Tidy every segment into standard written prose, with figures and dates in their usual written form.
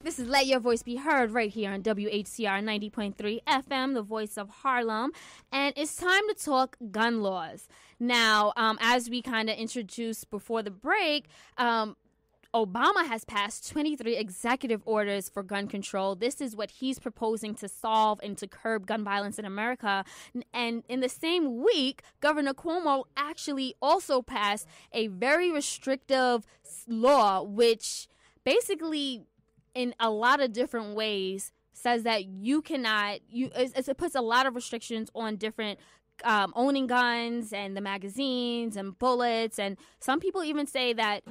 This is Let Your Voice Be Heard right here on WHCR 90.3 FM, the voice of Harlem. And it's time to talk gun laws. Now, as we kind of introduced before the break, Obama has passed 23 executive orders for gun control. This is what he's proposing to solve and to curb gun violence in America. And in the same week, Governor Cuomo actually also passed a very restrictive law, which basically, in a lot of different ways, says that you cannot, it puts a lot of restrictions on different owning guns and the magazines and bullets. And some people even say that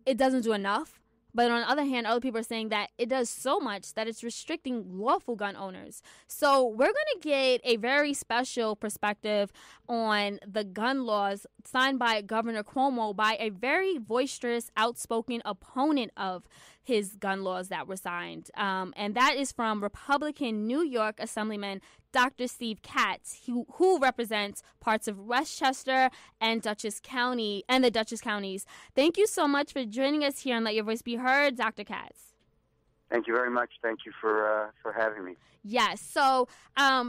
it doesn't do enough. But on the other hand, other people are saying that it does so much that it's restricting lawful gun owners. So we're going to get a very special perspective on the gun laws signed by Governor Cuomo by a very boisterous, outspoken opponent of his gun laws that were signed. And that is from Republican New York Assemblyman Dr. Steve Katz, who represents parts of Westchester and Dutchess County and the Dutchess counties. Thank you so much for joining us here and Let Your Voice Be Heard, Dr. Katz. Thank you very much. Thank you for having me. Yes. So, as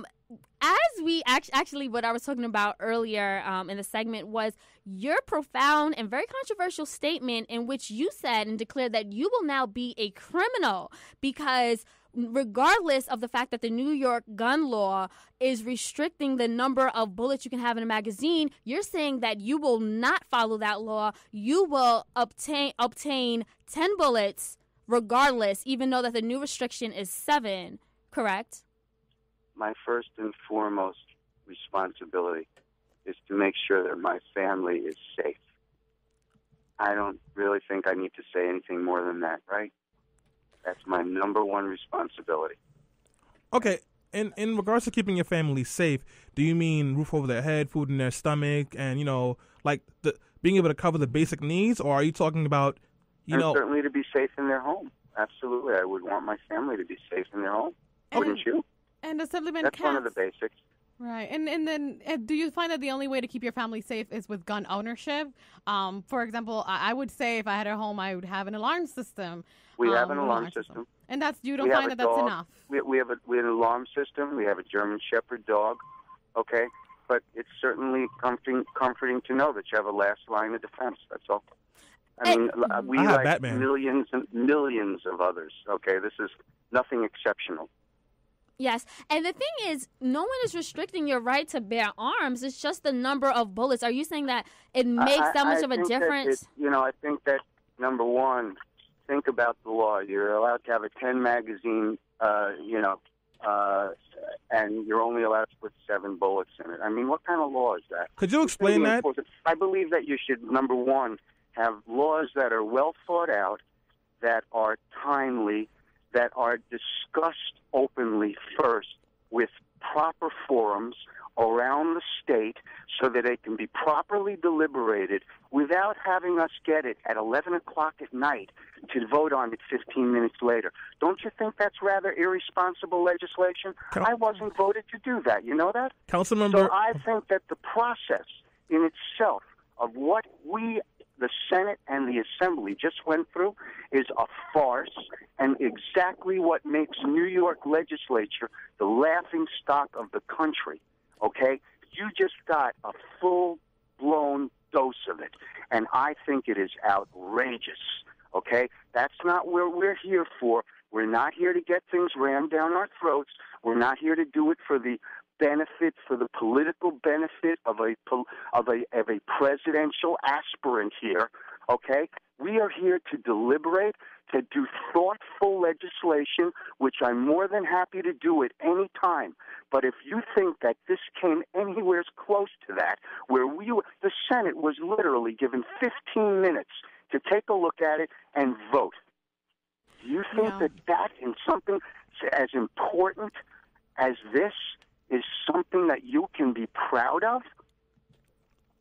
we actually, what I was talking about earlier in the segment was your profound and very controversial statement in which you said and declared that you will now be a criminal because regardless of the fact that the New York gun law is restricting the number of bullets you can have in a magazine, you're saying that you will not follow that law. You will obtain 10 bullets regardless, even though that the new restriction is 7, correct? My first and foremost responsibility is to make sure that my family is safe. I don't really think I need to say anything more than that, right? That's my number one responsibility. Okay, in regards to keeping your family safe, do you mean roof over their head, food in their stomach, and, like being able to cover the basic needs? Or are you talking about, certainly to be safe in their home. Absolutely. I would want my family to be safe in their home. Wouldn't you? And Assemblyman That's Katz, one of the basics. Right. And then do you find that the only way to keep your family safe is with gun ownership? For example, I would say if I had a home, I would have an alarm system. We have an alarm system. And you don't find that that's enough? We have an alarm system. We have a German Shepherd dog, okay? But it's certainly comforting to know that you have a last line of defense. That's all. I mean, we like Batman. Millions and millions of others, okay? This is nothing exceptional. Yes, and the thing is, no one is restricting your right to bear arms. It's just the number of bullets. Are you saying that it makes that much of a difference? I think that, number one, think about the law. You're allowed to have a 10 magazine, and you're only allowed to put 7 bullets in it. I mean, what kind of law is that? Could you explain that? I believe that you should, number one, have laws that are well thought out, that are timely, that are discussed openly first with proper forums around the state so that they can be properly deliberated without having us get it at 11 o'clock at night to vote on it 15 minutes later. Don't you think that's rather irresponsible legislation? I wasn't voted to do that. You know that? Councilmember. So I think that the process in itself of what the Senate and the Assembly just went through is a farce and exactly what makes New York legislature the laughing stock of the country, okay? You just got a full-blown dose of it, and I think it is outrageous, okay? That's not what we're here for. We're not here to get things rammed down our throats. We're not here to do it for the political benefit of a presidential aspirant here, okay? We are here to deliberate, to do thoughtful legislation, which I'm more than happy to do at any time. But if you think that this came anywhere close to that, where the Senate was literally given 15 minutes to take a look at it and vote, do you think that in something as important as this is something that you can be proud of?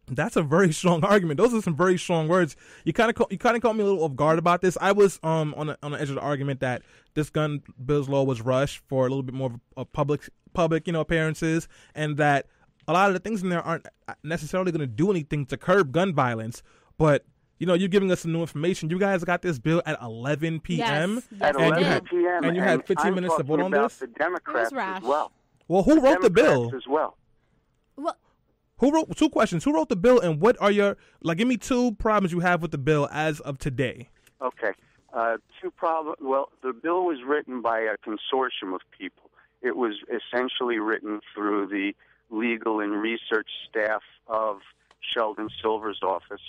That's a very strong argument. Those are some very strong words. You kind of caught me a little off guard about this. I was on the edge of the argument that this gun bill's law was rushed for a little bit more of public appearances, and that a lot of the things in there aren't necessarily going to do anything to curb gun violence. But you're giving us some new information. You guys got this bill at 11 p.m. Yes, At we 11 did. p.m. And you had 15 I'm minutes to vote on talking about this? The Democrats rash. as well. Well, who wrote the bill? Democrats as well. Well, Who wrote 2 questions? Who wrote the bill, and what are your give me 2 problems you have with the bill as of today? Okay. 2 problems. Well, the bill was written by a consortium of people. It was essentially written through the legal and research staff of Sheldon Silver's office,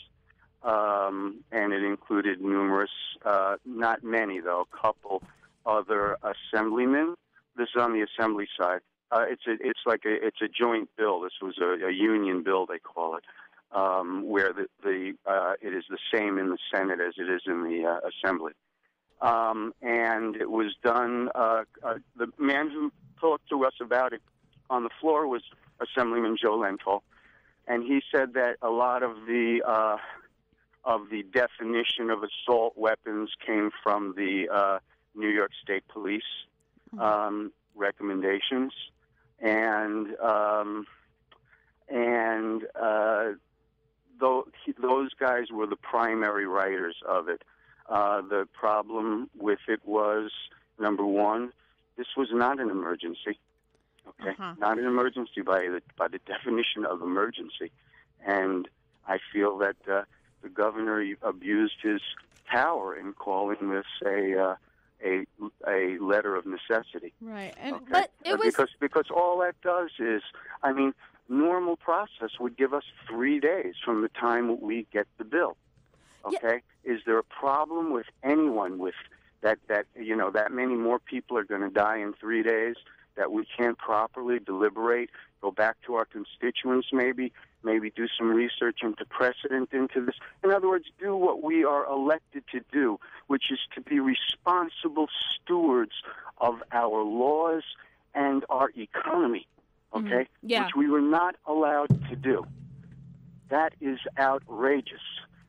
and it included numerous, not many though, a couple other assemblymen. This is on the assembly side. It's a joint bill. This was a union bill, they call it, where it is the same in the Senate as it is in the Assembly. And it was done. The man who talked to us about it on the floor was Assemblyman Joe Lenthal, and he said that a lot of the definition of assault weapons came from the New York State Police recommendations, and those guys were the primary writers of it. The problem with it was, number one, this was not an emergency. Okay, not an emergency by the definition of emergency, and I feel that the governor abused his power in calling this a letter of necessity. Right, and okay? But it was because all that does is, normal process would give us 3 days from the time we get the bill. Okay, is there a problem with anyone with that many more people are going to die in 3 days? That we can't properly deliberate, go back to our constituents maybe do some research into precedent into this. In other words, do what we are elected to do, which is to be responsible stewards of our laws and our economy, okay? Yeah. Which we were not allowed to do. That is outrageous.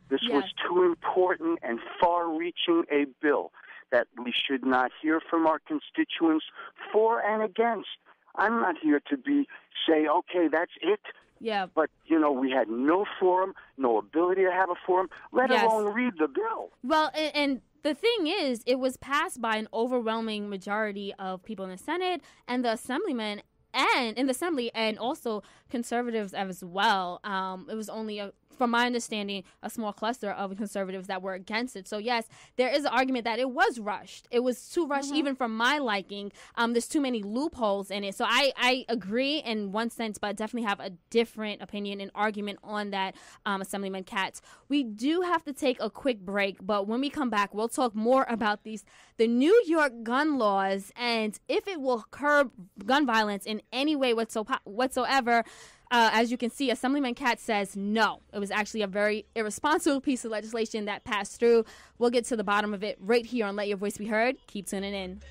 This was too important and far-reaching a bill that we should not hear from our constituents for and against. I'm not here to say, okay, that's it. Yeah. But, we had no forum, no ability to have a forum, let alone read the bill. Well, and the thing is, it was passed by an overwhelming majority of people in the Senate and the Assemblyman and in the Assembly, and also conservatives as well. It was only, from my understanding, a small cluster of conservatives that were against it. So yes, there is an argument that it was rushed. It was too rushed, even from my liking. There's too many loopholes in it. So I agree in one sense, but I definitely have a different opinion and argument on that, Assemblyman Katz. We do have to take a quick break, but when we come back, we'll talk more about the New York gun laws and if it will curb gun violence in any way whatsoever. As you can see, Assemblyman Katz says no. It was actually a very irresponsible piece of legislation that passed through. We'll get to the bottom of it right here on Let Your Voice Be Heard. Keep tuning in.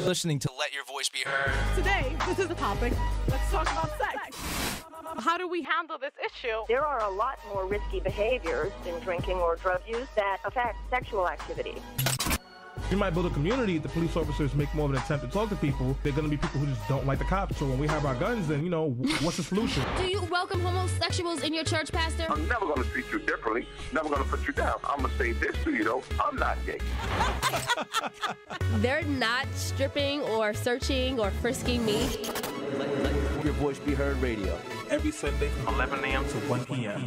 Listening to Let Your Voice Be Heard. today, this is the topic. Let's talk about sex. How do we handle this issue? There are a lot more risky behaviors in drinking or drug use that affect sexual activity. You might build a community. The police officers make more of an attempt to talk to people. They're going to be people who just don't like the cops. So when we have our guns, then, what's the solution? Do you welcome homosexuals in your church, Pastor? I'm never going to treat you differently. Never going to put you down. I'm going to say this to you, though. I'm not gay. They're not stripping or searching or frisking me. Let Your Voice Be Heard radio. Every Sunday from 11 a.m. to 1 p.m.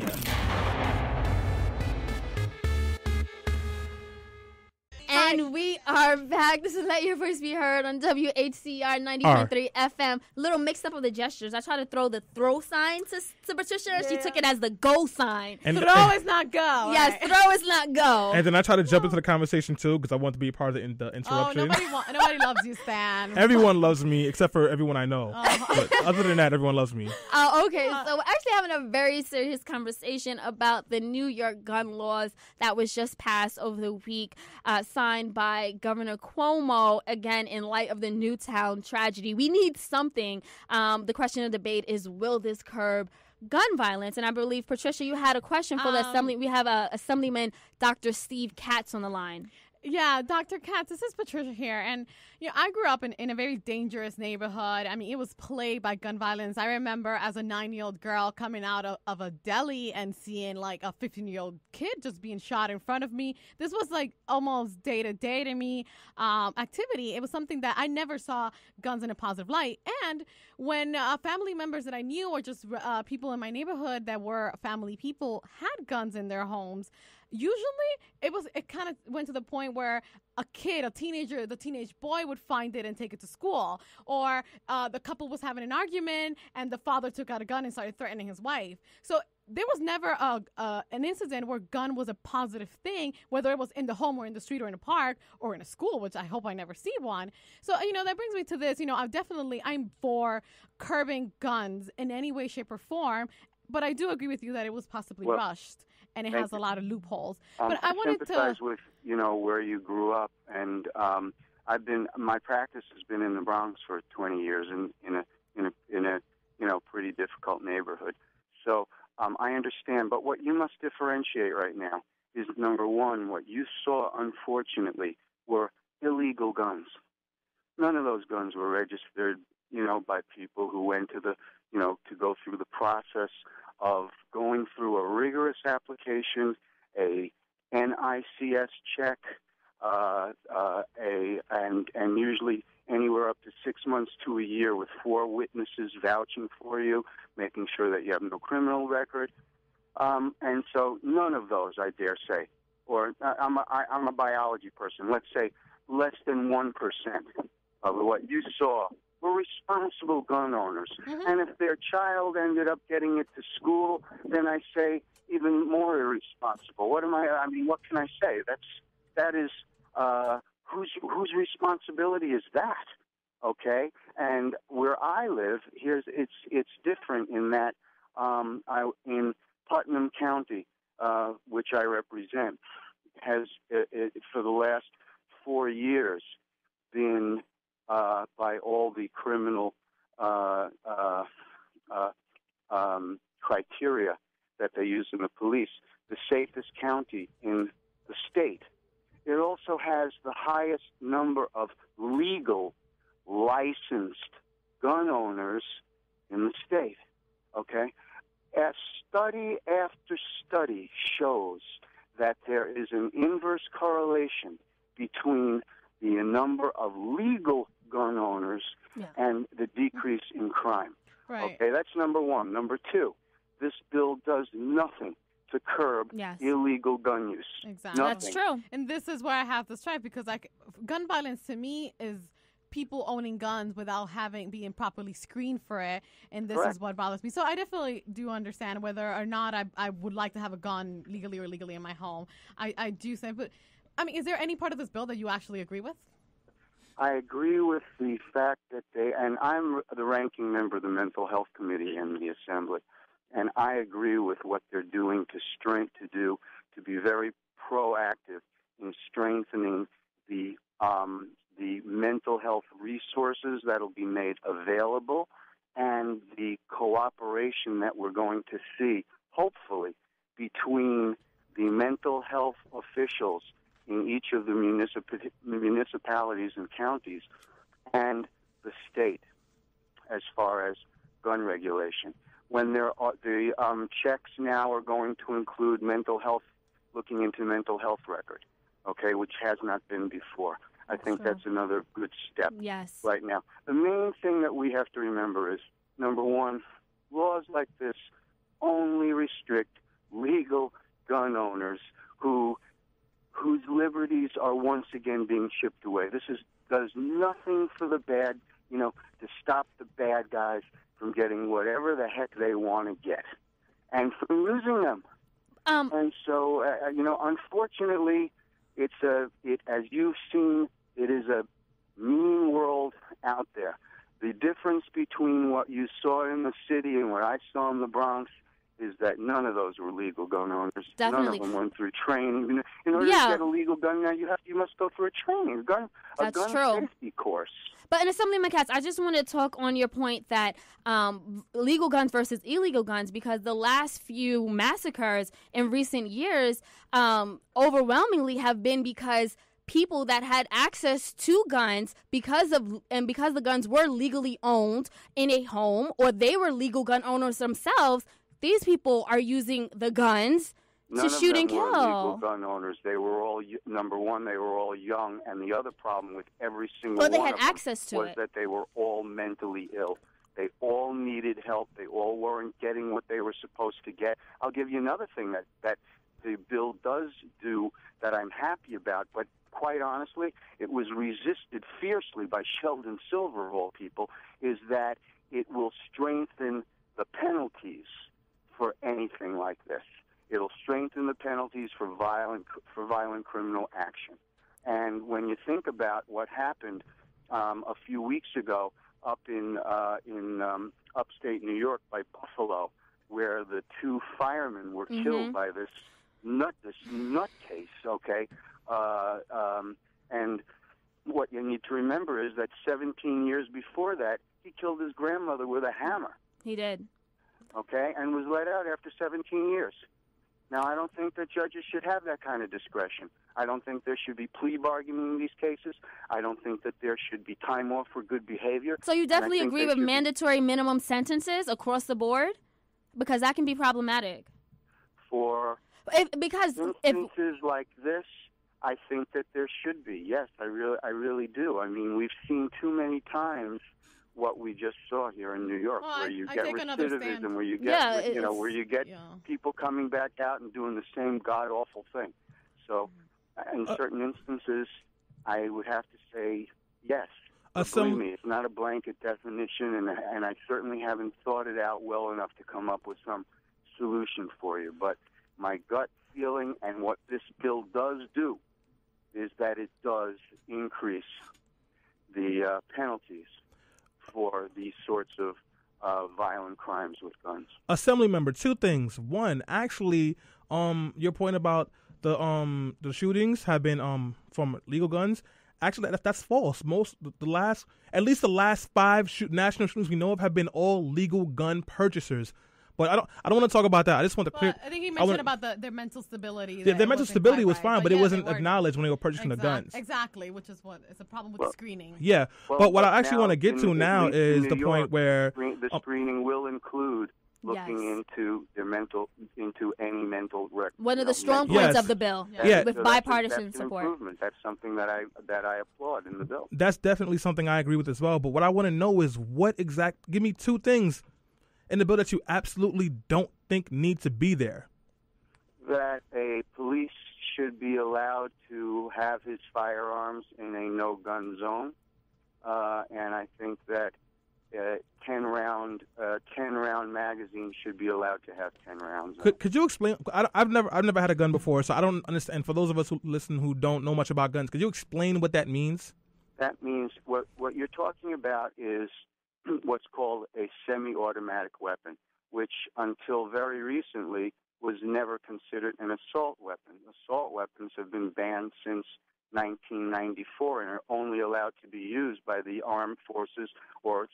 And we are back. This is Let Your Voice Be Heard on WHCR 90.3 FM. Little mixed up of the gestures. I tried to throw the throw sign to Patricia. Yeah. She took it as the go sign. And throw is not go. Yes, right? Throw is not go. And then I tried to jump into the conversation, too, because I want to be a part of the interruption. Oh, nobody loves you, Stan. Everyone loves me, except for everyone I know. But other than that, everyone loves me. Okay. So we're actually having a very serious conversation about the New York gun laws that was just passed over the week, signed by Governor Cuomo, again, in light of the Newtown tragedy. We need something. The question of debate is, will this curb gun violence? And I believe, Patricia, you had a question for the Assembly. We have Assemblyman Dr. Steve Katz on the line. Yeah, Dr. Katz, this is Patricia here. And, I grew up in a very dangerous neighborhood. I mean, it was plagued by gun violence. I remember as a 9-year-old girl coming out of a deli and seeing like a 15-year-old kid just being shot in front of me. This was like almost day-to-day to me activity. It was something that I never saw guns in a positive light. And when family members that I knew or just people in my neighborhood that were family people had guns in their homes, usually it kind of went to the point where a teenager, the teenage boy would find it and take it to school, or the couple was having an argument and the father took out a gun and started threatening his wife. So there was never an incident where gun was a positive thing, whether it was in the home or in the street or in a park or in a school, which I hope I never see one. So, that brings me to this. I'm for curbing guns in any way, shape, or form, but I do agree with you that it was possibly rushed. And it has a lot of loopholes. But I wanted to sympathize with where you grew up, and my practice has been in the Bronx for 20 years in a pretty difficult neighborhood. So I understand. But what you must differentiate right now is, number one, what you saw, unfortunately, were illegal guns. None of those guns were registered, by people who went to to go through the process of going through a rigorous application, a NICS check, and usually anywhere up to 6 months to a year with 4 witnesses vouching for you, making sure that you have no criminal record. And so none of those, I dare say, or I'm a biology person. Let's say less than 1% of what you saw were responsible gun owners. Mm-hmm. And if their child ended up getting it to school, then I say even more irresponsible. What can I say? That is whose responsibility is that? Okay? And where I live, it's different in that in Putnam County, which I represent, has for the last 4 years been by all the criminal criteria that they use in the police, the safest county in the state. It also has the highest number of legal, licensed gun owners in the state. Okay? As study after study shows that there is an inverse correlation between the number of legal gun owners and the decrease in crime. Right. Okay, that's number one. Number two, this bill does nothing to curb illegal gun use. Exactly. Nothing. That's true. And this is where I have to strive, because gun violence to me is people owning guns without being properly screened for it, and this is what bothers me. So I definitely do understand whether or not I would like to have a gun legally or illegally in my home. I do say, but is there any part of this bill that you actually agree with? I agree with the fact that and I'm the ranking member of the Mental Health Committee in the Assembly, and I agree with what they're doing to be very proactive in strengthening the mental health resources that will be made available and the cooperation that we're going to see, hopefully, between the mental health officials in each of the municipalities and counties and the state as far as gun regulation. When the checks now are going to include looking into mental health record, okay, which has not been before. I think that's another good step right now. The main thing that we have to remember is, number one, laws like this only restrict legal gun owners whose liberties are once again being chipped away. This does nothing for the bad, to stop the bad guys from getting whatever the heck they want to get and from using them. And so, unfortunately, as you've seen, it is a mean world out there. The difference between what you saw in the city and what I saw in the Bronx is that none of those were legal gun owners. Definitely. None of them went through training. In order to get a legal gun now, you must go through a training, a gun safety course. But in Assemblyman Katz, I just want to talk on your point that legal guns versus illegal guns, because the last few massacres in recent years overwhelmingly have been because people that had access to guns because the guns were legally owned in a home, or they were legal gun owners themselves. These people are using the guns to shoot and kill. None of them were legal gun owners. They were all, number one, they were all young, and the other problem with every single one they had of them access to was it. that they were all mentally ill. They all needed help. They all weren't getting what they were supposed to get. I'll give you another thing that the bill does do that I'm happy about, but quite honestly, it was resisted fiercely by Sheldon Silver, of all people, is that it will strengthen the penalties for anything like this. It'll strengthen the penalties for violent criminal action. And when you think about what happened a few weeks ago up in upstate New York by Buffalo, where the two firemen were killed by this nutcase, okay? And what you need to remember is that 17 years before that, he killed his grandmother with a hammer. He did. Okay, and was let out after 17 years. Now, I don't think that judges should have that kind of discretion. I don't think there should be plea bargaining in these cases. I don't think that there should be time off for good behavior. So you definitely agree with mandatory minimum sentences across the board? Because that can be problematic. Because instances like this, I think that there should be. Yes, I really do. I mean, we've seen too many times what we just saw here in New York, where you get recidivism, where you get where you get people coming back out and doing the same god awful thing. So, in certain instances, I would have to say yes. Believe me, it's not a blanket definition, and I certainly haven't thought it out well enough to come up with some solution for you. But my gut feeling and what this bill does do is that it does increase the penalties for these sorts of violent crimes with guns. Assembly member, two things. One, actually, your point about the shootings have been from legal guns. Actually, that's false. At least the last 5 national shootings we know of have been all legal gun purchasers. But I don't want to talk about that. I just want to clear. I think he mentioned about their mental stability. Their mental stability was fine, but it wasn't acknowledged when they were purchasing the guns. Exactly, which is what is a problem with screening. Yeah, but what I actually want to get to now is the point where the screening will include looking into any mental record. One of the strong points of the bill, with bipartisan support. Improvement. That's something that I applaud in the bill. That's definitely something I agree with as well. But what I want to know is give me 2 things in the bill that you absolutely don't think need to be there. That a police should be allowed to have his firearms in a no-gun zone, and I think that 10-round magazine should be allowed to have 10 rounds. Could you explain? I've never had a gun before, so I don't understand. For those of us who listen who don't know much about guns, could you explain what that means? That means what you're talking about is what's called a semi-automatic weapon, which until very recently was never considered an assault weapon. Assault weapons have been banned since 1994 and are only allowed to be used by the armed forces or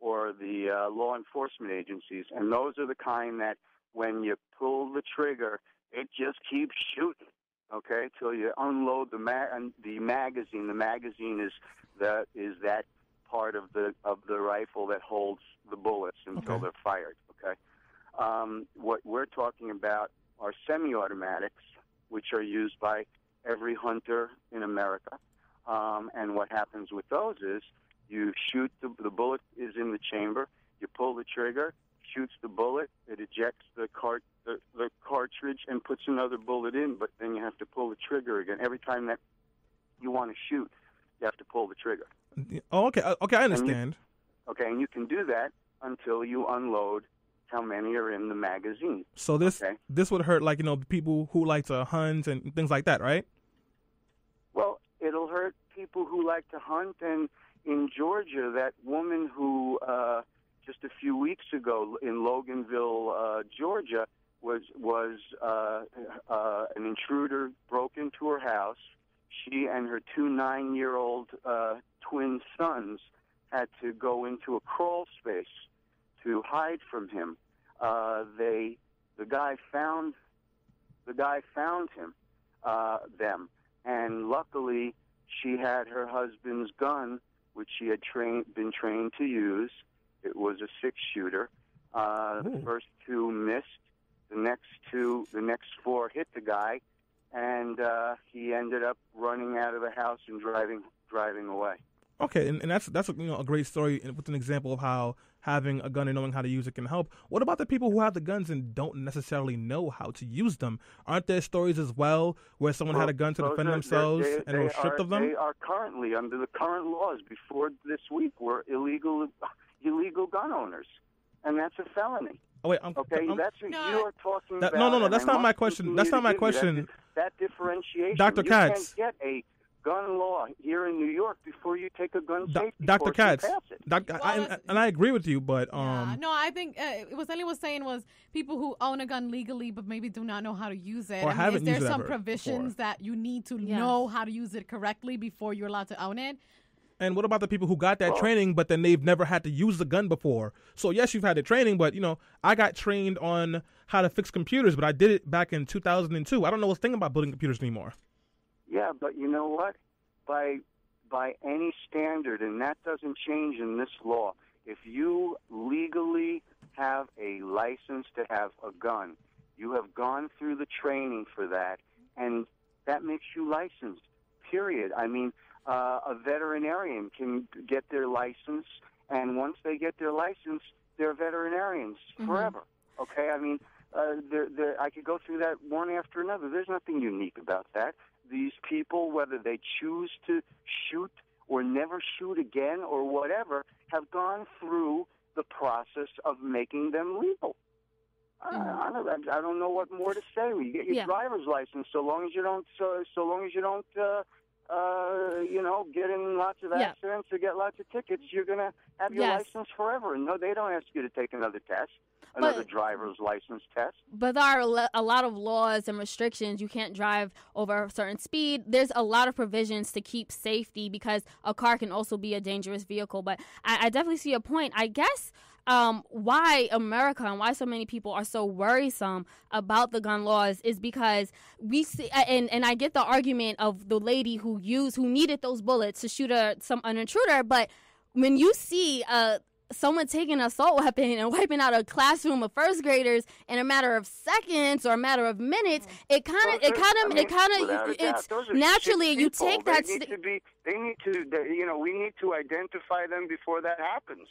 the law enforcement agencies. And those are the kind that when you pull the trigger, it just keeps shooting, okay, till you unload the magazine. The magazine is that part of the rifle that holds the bullets until they're fired, okay? What we're talking about are semi-automatics, which are used by every hunter in America. And what happens with those is you shoot, the bullet is in the chamber, you pull the trigger, shoots the bullet, it ejects the cartridge and puts another bullet in, but then you have to pull the trigger again. Every time that you want to shoot, you have to pull the trigger. Oh, okay, I understand. And you can do that until you unload how many are in the magazine. So this would hurt, like, people who like to hunt and things like that, right? Well, it'll hurt people who like to hunt. And in Georgia, that woman who just a few weeks ago in Loganville, Georgia, was an intruder broke into her house. She and her 2 9-year-old twin sons had to go into a crawl space to hide from him. The guy found them, and luckily she had her husband's gun, which she had been trained to use. It was a 6-shooter. The first 2 missed. The next 4 hit the guy, and he ended up running out of the house and driving away. Okay, and that's a great story with an example of how having a gun and knowing how to use it can help. What about the people who have the guns and don't necessarily know how to use them? Aren't there stories as well where someone had a gun to defend themselves and were stripped of them? They are currently, under the current laws, before this week, were illegal gun owners, and that's a felony. Oh, wait, okay, that's what you are talking about. No, that's not my question. That's not my question. That differentiation. Dr. Katz. You can't get a gun law here in New York before you take a gun safety Dr. Katz. Pass it. I agree with you, but no, I think what Ellie was saying was people who own a gun legally but maybe do not know how to use it. Or haven't used it is there some ever provisions before. that you need to know how to use it correctly before you're allowed to own it? And what about the people who got that training, but then they've never had to use the gun before? So, yes, you've had the training, but, I got trained on how to fix computers, but I did it back in 2002. I don't know what's thinking about building computers anymore. Yeah, but you know what? By any standard, and that doesn't change in this law, if you legally have a license to have a gun, you have gone through the training for that, and that makes you licensed, period. I mean, a veterinarian can get their license, and once they get their license, they're veterinarians forever. Okay? I mean, I could go through that one after another. There's nothing unique about that. These people, whether they choose to shoot or never shoot again or whatever, have gone through the process of making them legal. I don't know what more to say. You get your driver's license so long as you don't get in lots of accidents or get lots of tickets, you're going to have your license forever. And no, they don't ask you to take another test, another driver's license test. But there are a lot of laws and restrictions. You can't drive over a certain speed. There's a lot of provisions to keep safety because a car can also be a dangerous vehicle. But I definitely see a point. I guess why America and why so many people are so worrisome about the gun laws is because we see, and I get the argument of the lady who needed those bullets to shoot an intruder, but when you see someone taking an assault weapon and wiping out a classroom of first graders in a matter of seconds or a matter of minutes, it's naturally you take that. We need to identify them before that happens.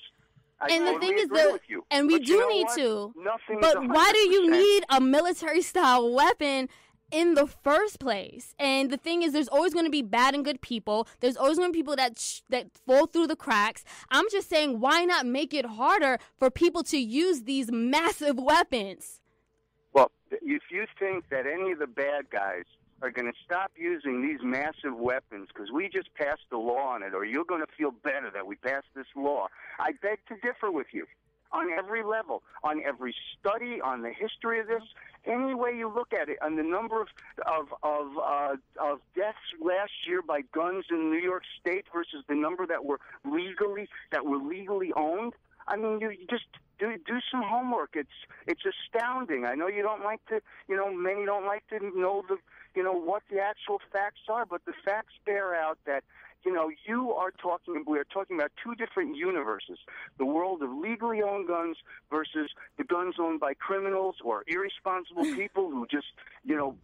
And the thing is we do need to. But why do you need a military-style weapon in the first place? And the thing is, there's always going to be bad and good people. There's always going to be people that fall through the cracks. I'm just saying, why not make it harder for people to use these massive weapons? Well, if you think that any of the bad guys are going to stop using these massive weapons because we just passed a law on it, or you're going to feel better that we passed this law, I beg to differ with you on every level, on every study, on the history of this, any way you look at it, on the number of deaths last year by guns in New York State versus the number that were legally owned. I mean, you just do some homework. It's astounding. I know you don't like to, many don't like to know what the actual facts are, but the facts bear out that, we're talking about two different universes, the world of legally owned guns versus the guns owned by criminals or irresponsible people who just,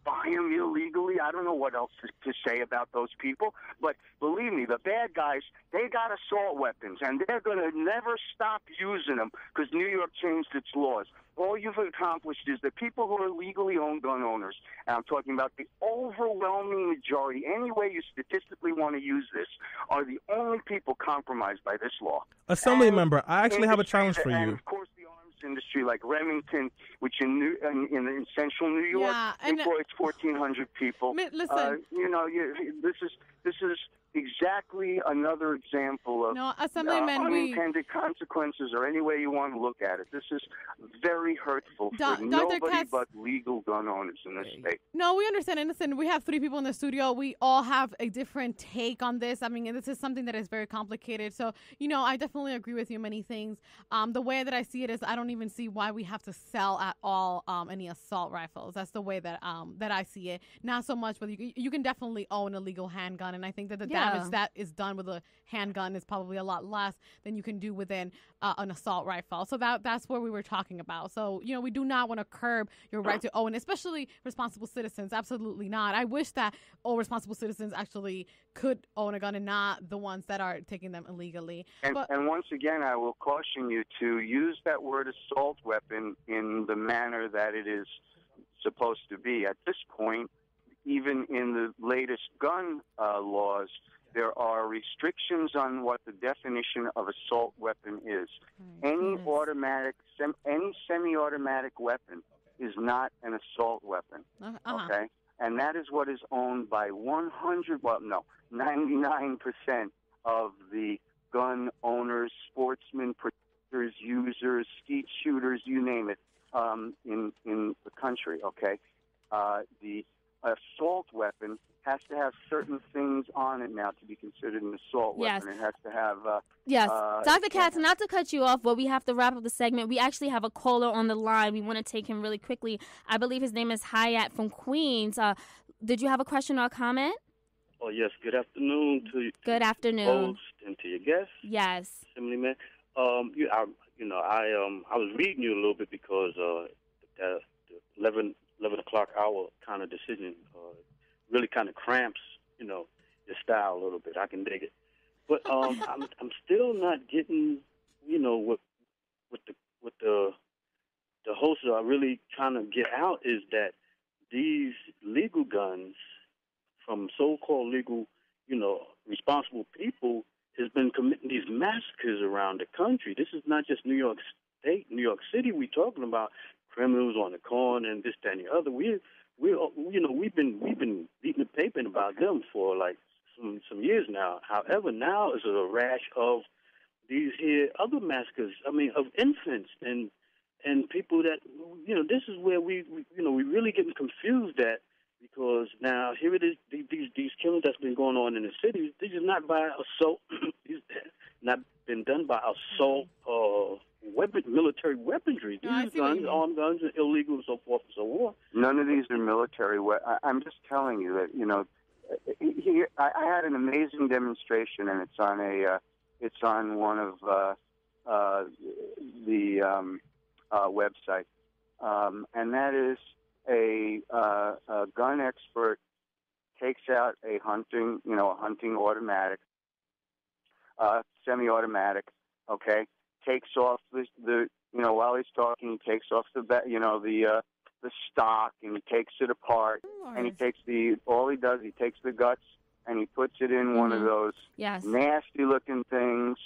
buy them illegally. I don't know what else to say about those people, but believe me, the bad guys, they got assault weapons, and they're going to never stop using them because New York changed its laws. All you've accomplished is the people who are legally owned gun owners, and I'm talking about the overwhelming majority, any way you statistically want to use this, are the only people compromised by this law. Assembly member, I actually have a challenge for you. And, of course, the arms industry like Remington, which in central New York employs 1,400 people. Listen. This is exactly another example of Assemblyman, unintended consequences, or any way you want to look at it. This is very hurtful for nobody Katz, but legal gun owners in this state. No, we understand. And listen, we have 3 people in the studio. We all have a different take on this. I mean, this is something that is very complicated. So, I definitely agree with you many things. The way that I see it is I don't even see why we have to sell at all any assault rifles. That's the way that that I see it. Not so much, but you can definitely own a legal handgun. And I think that the damage that is done with a handgun is probably a lot less than you can do within an assault rifle. So that's what we were talking about. So, we do not want to curb your right to own, especially responsible citizens. Absolutely not. I wish that all responsible citizens actually could own a gun and not the ones that are taking them illegally. And once again, I will caution you to use that word assault weapon in the manner that it is supposed to be. At this point, even in the latest gun laws, there are restrictions on what the definition of assault weapon is. Any semi-automatic weapon is not an assault weapon. Okay, and that is what is owned by 99% of the gun owners, sportsmen, protectors, users, skeet shooters, you name it, in the country. Okay, the assault weapon has to have certain things on it now to be considered an assault weapon. It has to have... Dr. Katz, not to cut you off, but we have to wrap up the segment. We actually have a caller on the line. We want to take him really quickly. I believe his name is Hayat from Queens. Did you have a question or a comment? Oh, yes. Good afternoon to you. Good afternoon. Host and to your guests. Yes. Assemblyman. I was reading you a little bit because the 11 o'clock hour kind of decision really kind of cramps, your style a little bit. I can dig it, but I'm still not getting, what the hosts are really trying to get out is that these legal guns from so-called legal, responsible people has been committing these massacres around the country. This is not just New York State, New York City. We're talking about criminals on the corner and this, that, and the other. We've been beating the paper about them for like some years now. However, now is a rash of these here other massacres. I mean, of infants and people that this is where we really getting confused at, because now here it is, these killings that's been going on in the cities. These are not by assault. These not been done by assault. Military weaponry. These guns, armed guns, are illegal and so forth and so on. None of these are military weapons. I'm just telling you that here I had an amazing demonstration, and it's on one of the website, and that is a gun expert takes out a hunting automatic, semi-automatic. Okay. Takes off the while he's talking, he takes off the stock, and he takes it apart, and he takes all he does, he takes the guts and he puts it in one of those nasty looking things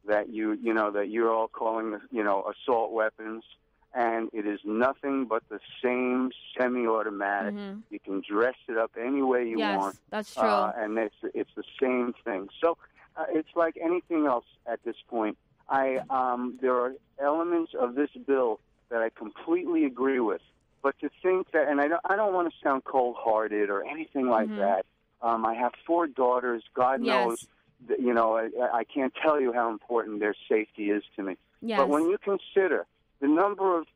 that you're all calling assault weapons, and it is nothing but the same semi-automatic. You can dress it up any way you want. That's true. And it's the same thing. So it's like anything else at this point. There are elements of this bill that I completely agree with, but to think that, and I don't want to sound cold-hearted or anything like that. I have 4 daughters. God knows, I can't tell you how important their safety is to me. Yes. But when you consider the number of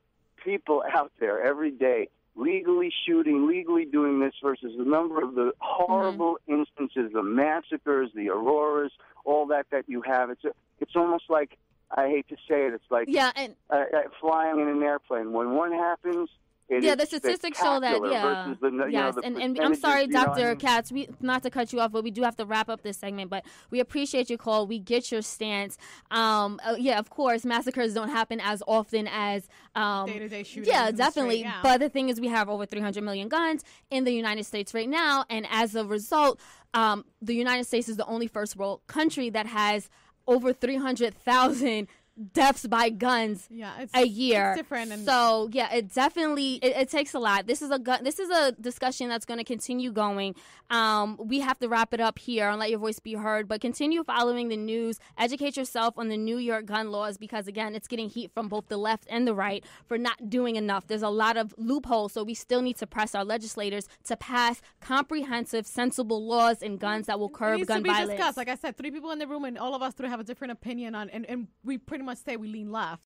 people out there every day legally shooting, legally doing this, versus the number of the horrible instances, the massacres, the auroras, all that you have, it's almost like, I hate to say it, it's like flying in an airplane. When one happens, the statistics show that, and I'm sorry, Dr. Katz, not to cut you off, but we do have to wrap up this segment, but we appreciate your call. We get your stance. Of course, massacres don't happen as often as day-to-day shootings. Yeah, definitely. But the thing is, we have over 300 million guns in the United States right now, and as a result, the United States is the only first world country that has over 300,000 deaths by guns a year. It's different. And so yeah, it definitely it takes a lot. This is a discussion that's going to continue going. We have to wrap it up here and let your voice be heard, but continue following the news. Educate yourself on the New York gun laws because again, it's getting heat from both the left and the right for not doing enough. There's a lot of loopholes, so we still need to press our legislators to pass comprehensive, sensible laws and guns that will curb gun violence. Discussed. Like I said, 3 people in the room, and all of us 3 have a different opinion on, and we pretty much say we lean left.